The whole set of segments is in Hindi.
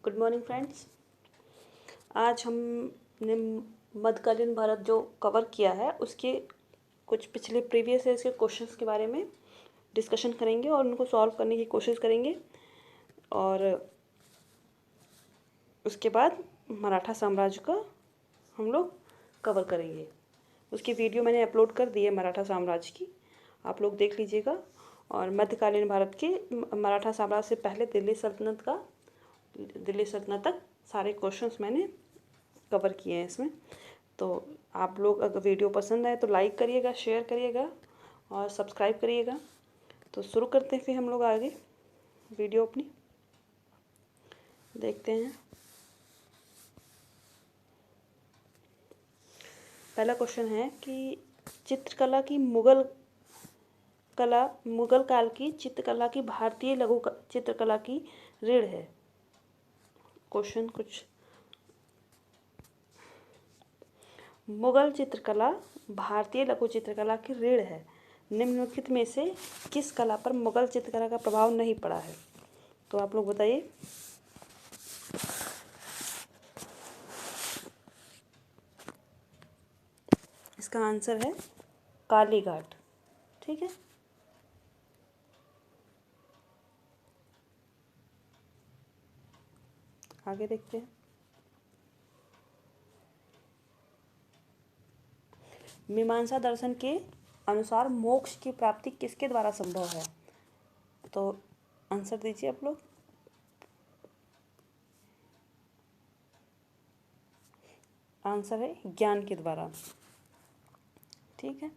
Good morning friends. आज हमने मध्यकालीन भारत जो कवर किया है उसके कुछ पिछले प्रीवियस ईयर्स के क्वेश्चंस के बारे में डिस्कशन करेंगे और उनको सॉल्व करने की कोशिश करेंगे। और उसके बाद मराठा साम्राज्य का हम लोग कवर करेंगे। उसकी वीडियो मैंने अपलोड कर दी है मराठा साम्राज्य की, आप लोग देख लीजिएगा। और मध्यकालीन भारत के मराठा साम्राज्य से पहले दिल्ली सल्तनत तक सारे क्वेश्चंस मैंने कवर किए हैं इसमें। तो आप लोग अगर वीडियो पसंद आए तो लाइक करिएगा, शेयर करिएगा और सब्सक्राइब करिएगा। तो शुरू करते हैं फिर हम लोग आगे वीडियो अपनी देखते हैं। पहला क्वेश्चन है कि चित्रकला की मुगल काल की चित्रकला की भारतीय लघु चित्रकला की रीढ़ है। क्वेश्चन कुछ, मुगल चित्रकला भारतीय लघु चित्रकला की रीढ़ है। निम्नलिखित में से किस कला पर मुगल चित्रकला का प्रभाव नहीं पड़ा है? तो आप लोग बताइए। इसका आंसर है कालीघाट। ठीक है, आगे देखते हैं। मीमांसा दर्शन के अनुसार मोक्ष की प्राप्ति किसके द्वारा संभव है? तो आंसर दीजिए आप लोग। आंसर है ज्ञान के द्वारा। ठीक है,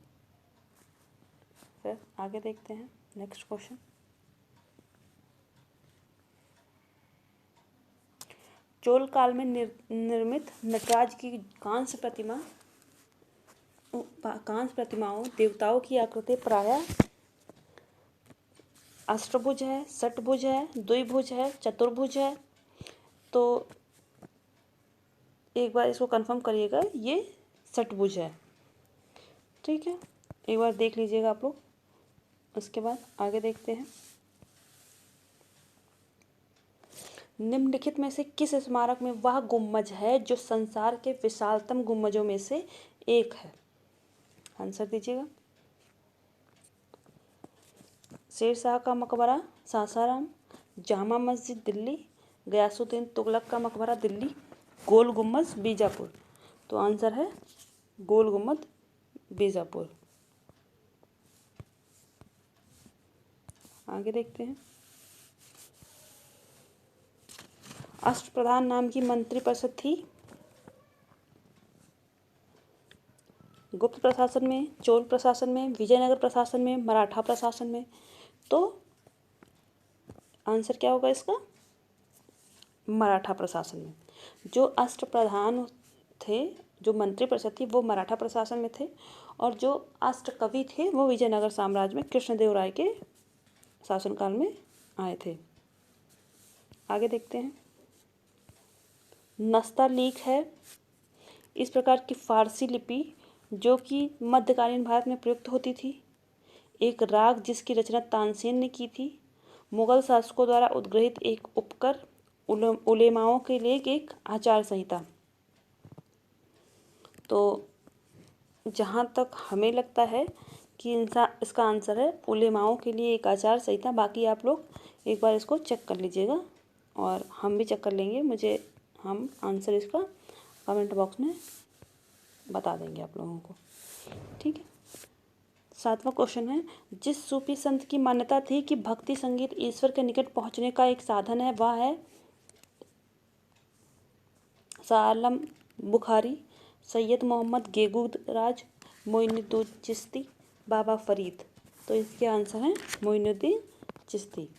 फिर आगे देखते हैं नेक्स्ट क्वेश्चन। चोल काल में निर्मित नटराज की कांस्य प्रतिमाओं देवताओं की आकृति प्रायः अष्टभुज है, षटभुज है, द्विभुज है, चतुर्भुज है। तो एक बार इसको कंफर्म करिएगा, ये षटभुज है। ठीक है, एक बार देख लीजिएगा आप लोग। उसके बाद आगे देखते हैं। निम्नलिखित में से किस स्मारक में वह गुम्बज है जो संसार के विशालतम गुम्बजों में से एक है? आंसर दीजिएगा। शेरशाह का मकबरा सासाराम, जामा मस्जिद दिल्ली, गयासुद्दीन तुगलक का मकबरा दिल्ली, गोल गुम्बद बीजापुर। तो आंसर है गोल गुम्बद बीजापुर। आगे देखते हैं। अष्टप्रधान नाम की मंत्रिपरिषद थी गुप्त प्रशासन में, चोल प्रशासन में, विजयनगर प्रशासन में, मराठा प्रशासन में। तो आंसर क्या होगा इसका? मराठा प्रशासन में। जो अष्टप्रधान थे, जो मंत्रिपरिषद थी, वो मराठा प्रशासन में थे और जो अष्टकवि थे वो विजयनगर साम्राज्य में कृष्णदेव राय के शासनकाल में आए थे। आगे देखते हैं। नस्तालीक है इस प्रकार की फारसी लिपि जो कि मध्यकालीन भारत में प्रयुक्त होती थी। एक राग जिसकी रचना तानसेन ने की थी। मुगल शासकों द्वारा उद्ग्रहित एक उपकर, उलेमाओं के लिए एक आचार संहिता। तो जहाँ तक हमें लगता है कि इसका आंसर है उलेमाओं के लिए एक आचार संहिता। बाकी आप लोग एक बार इसको चेक कर लीजिएगा और हम भी चेक कर लेंगे। हम आंसर इसका कमेंट बॉक्स में बता देंगे आप लोगों को। ठीक है, 7वां क्वेश्चन है। जिस सूफी संत की मान्यता थी कि भक्ति संगीत ईश्वर के निकट पहुंचने का एक साधन है, वह है शाह आलम बुखारी, सैयद मोहम्मद गेगूराज, मोइनुद्दीन चिश्ती, बाबा फरीद। तो इसके आंसर है मोइनुद्दीन चिश्ती।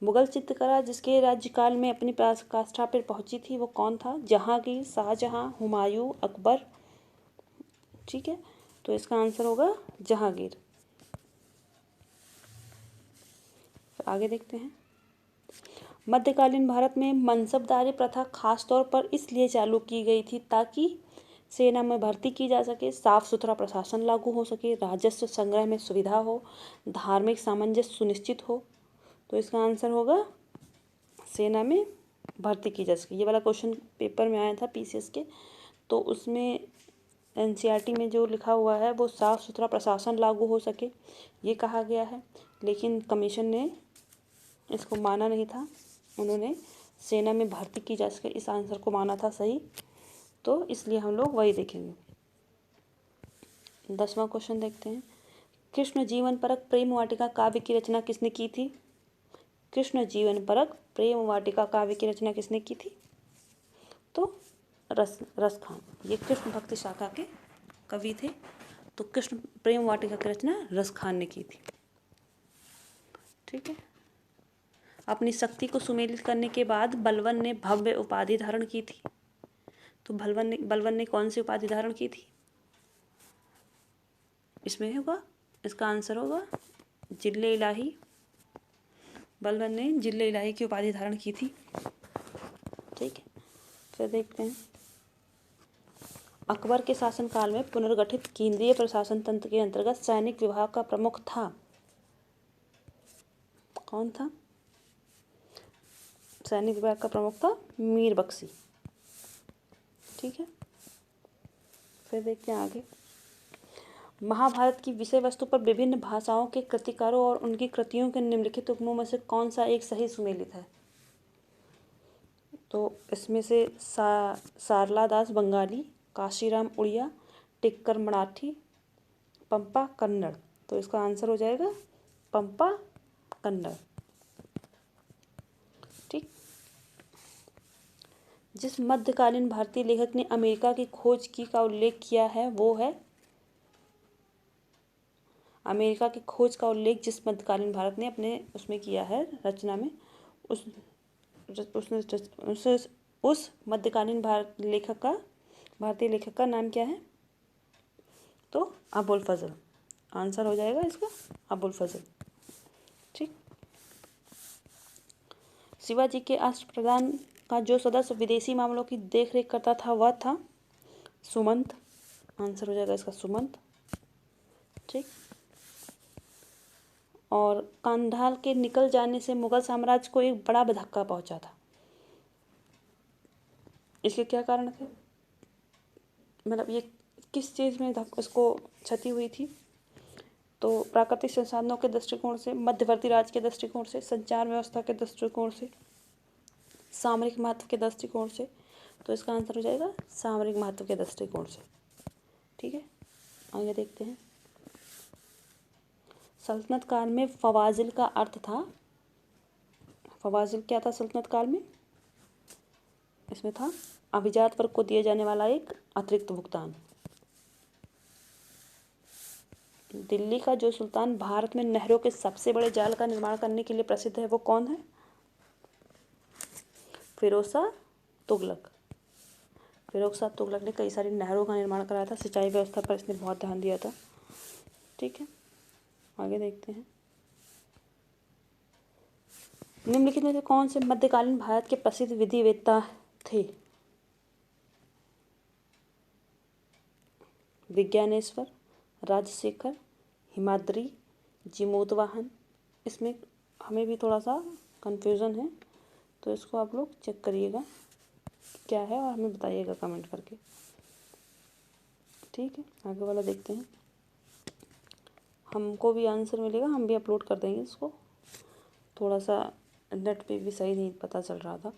मुगल चित्रकला जिसके राज्यकाल में अपनी पराकाष्ठा पर पहुंची थी वो कौन था? जहांगीर, शाहजहां, हुमायूं, अकबर। ठीक है, तो इसका आंसर होगा जहांगीर। आगे देखते हैं। मध्यकालीन भारत में मनसबदारी प्रथा खास तौर पर इसलिए चालू की गई थी ताकि सेना में भर्ती की जा सके, साफ सुथरा प्रशासन लागू हो सके, राजस्व संग्रह में सुविधा हो, धार्मिक सामंजस्य सुनिश्चित हो। तो इसका आंसर होगा सेना में भर्ती की जा सके। ये वाला क्वेश्चन पेपर में आया था पीसीएस के, तो उसमें एनसीईआरटी में जो लिखा हुआ है वो साफ सुथरा प्रशासन लागू हो सके ये कहा गया है, लेकिन कमीशन ने इसको माना नहीं था। उन्होंने सेना में भर्ती की जा सके इस आंसर को माना था सही, तो इसलिए हम लोग वही देखेंगे। 10वां क्वेश्चन देखते हैं। कृष्ण जीवन परक प्रेम वाटिका काव्य की रचना किसने की थी? कृष्ण जीवन परक प्रेम वाटिका काव्य की रचना किसने की थी? तो रस खान। ये कृष्ण भक्ति शाखा के कवि थे, तो कृष्ण प्रेम वाटिका की रचना रस खान ने की थी। ठीक है। अपनी शक्ति को सुमेलित करने के बाद बलवन ने भव्य उपाधि धारण की थी। तो बलवन ने कौन सी उपाधि धारण की थी? इसमें होगा, इसका आंसर होगा जिले इलाही। बलवन ने जिले इलाही की उपाधि धारण की थी। ठीक है। फिर देखते हैं, अकबर के शासनकाल में पुनर्गठित केंद्रीय प्रशासन तंत्र के अंतर्गत सैनिक विभाग का प्रमुख था। कौन था? सैनिक विभाग का प्रमुख था मीर बख्शी। ठीक है। फिर देखते हैं आगे, महाभारत की विषय वस्तु पर विभिन्न भाषाओं के कृतिकारों और उनकी कृतियों के निम्नलिखित उपमों में से कौन सा एक सही सुमेलित है? तो इसमें से सारला दास बंगाली, काशीराम उड़िया, टिक्कर मराठी, पंपा कन्नड़। तो इसका आंसर हो जाएगा पंपा कन्नड़। ठीक। जिस मध्यकालीन भारतीय लेखक ने अमेरिका की खोज की का उल्लेख किया है वो है, अमेरिका की खोज का उल्लेख जिस मध्यकालीन भारत ने अपने उसमें किया है रचना में, उस मध्यकालीन भारतीय लेखक का नाम क्या है? तो अबुल फजल। आंसर हो जाएगा इसका अबुल फजल। ठीक। शिवाजी के अष्टप्रधान का जो सदस्य विदेशी मामलों की देखरेख करता था वह था सुमंत। आंसर हो जाएगा इसका सुमंत। ठीक। और कांधाल के निकल जाने से मुगल साम्राज्य को एक बड़ा धक्का पहुंचा था। इसके क्या कारण थे? मतलब ये किस चीज़ में इसको क्षति हुई थी? तो प्राकृतिक संसाधनों के दृष्टिकोण से, मध्यवर्ती राज्य के दृष्टिकोण से, संचार व्यवस्था के दृष्टिकोण से, सामरिक महत्व के दृष्टिकोण से। तो इसका आंसर हो जाएगा सामरिक महत्व के दृष्टिकोण से। ठीक है। आगे देखते हैं, सल्तनत काल में फवाजिल का अर्थ था। फवाजिल क्या था सल्तनत काल में? इसमें था अभिजात वर्ग को दिए जाने वाला एक अतिरिक्त भुगतान। दिल्ली का जो सुल्तान भारत में नहरों के सबसे बड़े जाल का निर्माण करने के लिए प्रसिद्ध है वो कौन है? फिरोज शाह तुगलक। फिरोज शाह तुगलक ने कई सारी नहरों का निर्माण कराया था, सिंचाई व्यवस्था पर इसने बहुत ध्यान दिया था। ठीक है। आगे देखते हैं, निम्नलिखित में से कौन से मध्यकालीन भारत के प्रसिद्ध विधिवेत्ता थे? विज्ञानेश्वर, राजशेखर, हिमाद्री, जिमोतवाहन। इसमें हमें भी थोड़ा सा कन्फ्यूज़न है, तो इसको आप लोग चेक करिएगा क्या है और हमें बताइएगा कमेंट करके। ठीक है। आगे वाला देखते हैं, हमको भी आंसर मिलेगा, हम भी अपलोड कर देंगे इसको। थोड़ा सा नेट पे भी सही नहीं पता चल रहा था।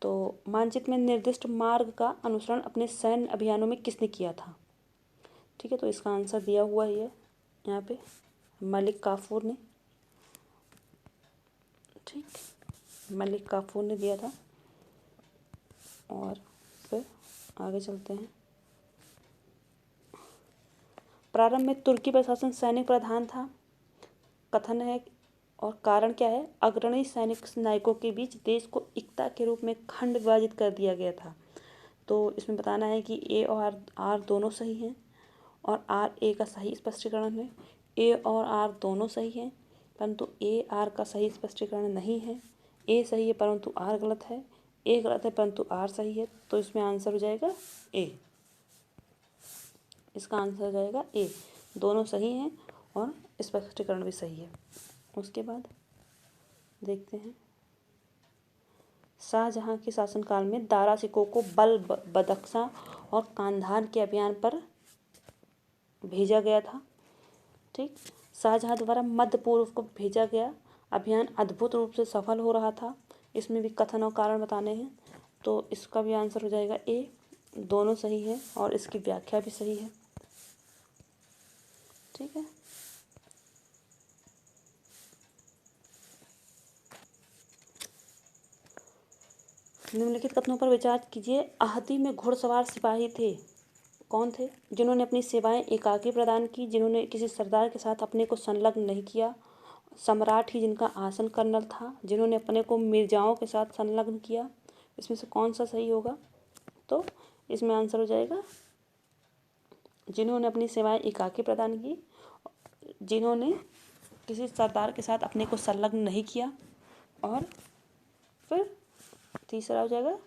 तो मानचित्र में निर्दिष्ट मार्ग का अनुसरण अपने सैन्य अभियानों में किसने किया था? ठीक है। तो इसका आंसर दिया हुआ ही है यहाँ पे, मलिक काफूर ने। ठीक, मलिक काफूर ने दिया था। और फिर आगे चलते हैं, प्रारंभ में तुर्की प्रशासन सैनिक प्रधान था, कथन है, और कारण क्या है? अग्रणी सैनिक नायकों के बीच देश को एकता के रूप में खंड विभाजित कर दिया गया था। तो इसमें बताना है कि ए और आर दोनों सही हैं, और आर ए का सही स्पष्टीकरण है। ए और आर दोनों सही हैं, परंतु ए आर का सही स्पष्टीकरण नहीं है। ए सही है परंतु आर गलत है, ए गलत है परंतु आर सही है। तो इसमें आंसर हो जाएगा ए। इसका आंसर हो जाएगा ए। दोनों सही हैं और स्पष्टीकरण भी सही है। उसके बाद देखते हैं, शाहजहां के शासनकाल में दारा सिकों को बदख्शां और कांधार के अभियान पर भेजा गया था। ठीक, शाहजहां द्वारा मध्य पूर्व को भेजा गया अभियान अद्भुत रूप से सफल हो रहा था। इसमें भी कथन और कारण बताने हैं, तो इसका भी आंसर हो जाएगा ए। दोनों सही है और इसकी व्याख्या भी सही है। ठीक है, निम्नलिखित कथनों पर विचार कीजिए। आहती में घुड़सवार सिपाही थे, कौन थे? जिन्होंने अपनी सेवाएं एकाकी प्रदान की, जिन्होंने किसी सरदार के साथ अपने को संलग्न नहीं किया, सम्राट ही जिनका आसन कर्नल था, जिन्होंने अपने को मिर्जाओं के साथ संलग्न किया। इसमें से कौन सा सही होगा? तो इसमें आंसर हो जाएगा जिन्होंने अपनी सेवाएं एकाकी प्रदान की, जिन्होंने किसी सरदार के साथ अपने को संलग्न नहीं किया, और फिर तीसरा हो जाएगा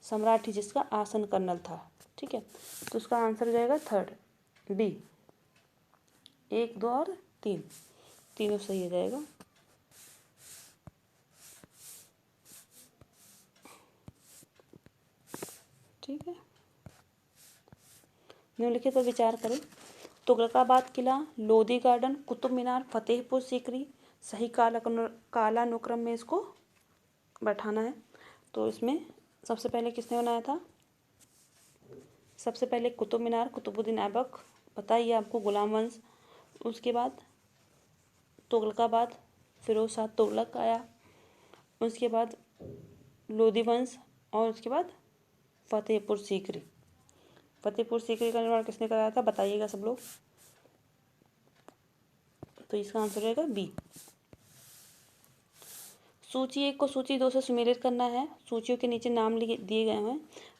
सम्राट ही जिसका आसन कर्नल था। ठीक है, तो उसका आंसर हो जाएगा थर्ड, बी। 1, 2 और 3 तीनों सही हो जाएगा। ठीक है, निम्नलिखित पर विचार करें। तुगलकाबाद किला, लोधी गार्डन, कुतुब मीनार, फतेहपुर सीकरी, सही कालानुक्रम में इसको बैठाना है। तो इसमें सबसे पहले किसने बनाया था? सबसे पहले कुतुब मीनार, कुतुबुद्दीन ऐबक, पता ही है आपको, गुलाम वंश। उसके बाद तुगलकाबाद, फिरोज शाह तुगलक आया। उसके बाद लोधी वंश, और उसके बाद फतेहपुर सीकरी। फतेहपुर सीकरी का निर्माण किसने कराया था, बताइएगा सब लोग। तो इसका आंसर रहेगा बी। सूची 1 को सूची 2 से सुमेलित करना है। सूचियों के नीचे नाम दिए गए हैं।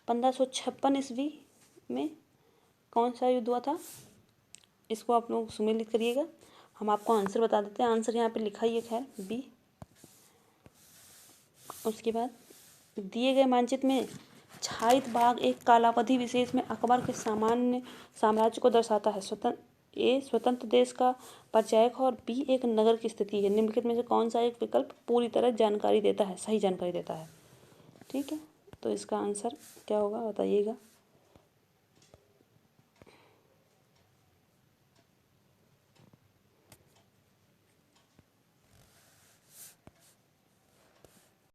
1556 ईस्वी में कौन सा युद्ध हुआ था, इसको आप लोग सुमेलित करिएगा। हम आपको आंसर बता देते हैं, आंसर यहाँ पे लिखा ही है, खैर बी। उसके बाद दिए गए मानचित्र में छाइत बाग एक कालावधि विशेष में अकबर के सामान्य साम्राज्य को दर्शाता है। ए स्वतंत्र देश का परिचायक और बी एक नगर की स्थिति है। निम्नलिखित में से कौन सा एक विकल्प पूरी तरह जानकारी देता है, सही जानकारी देता है? ठीक है, तो इसका आंसर क्या होगा, बताइएगा।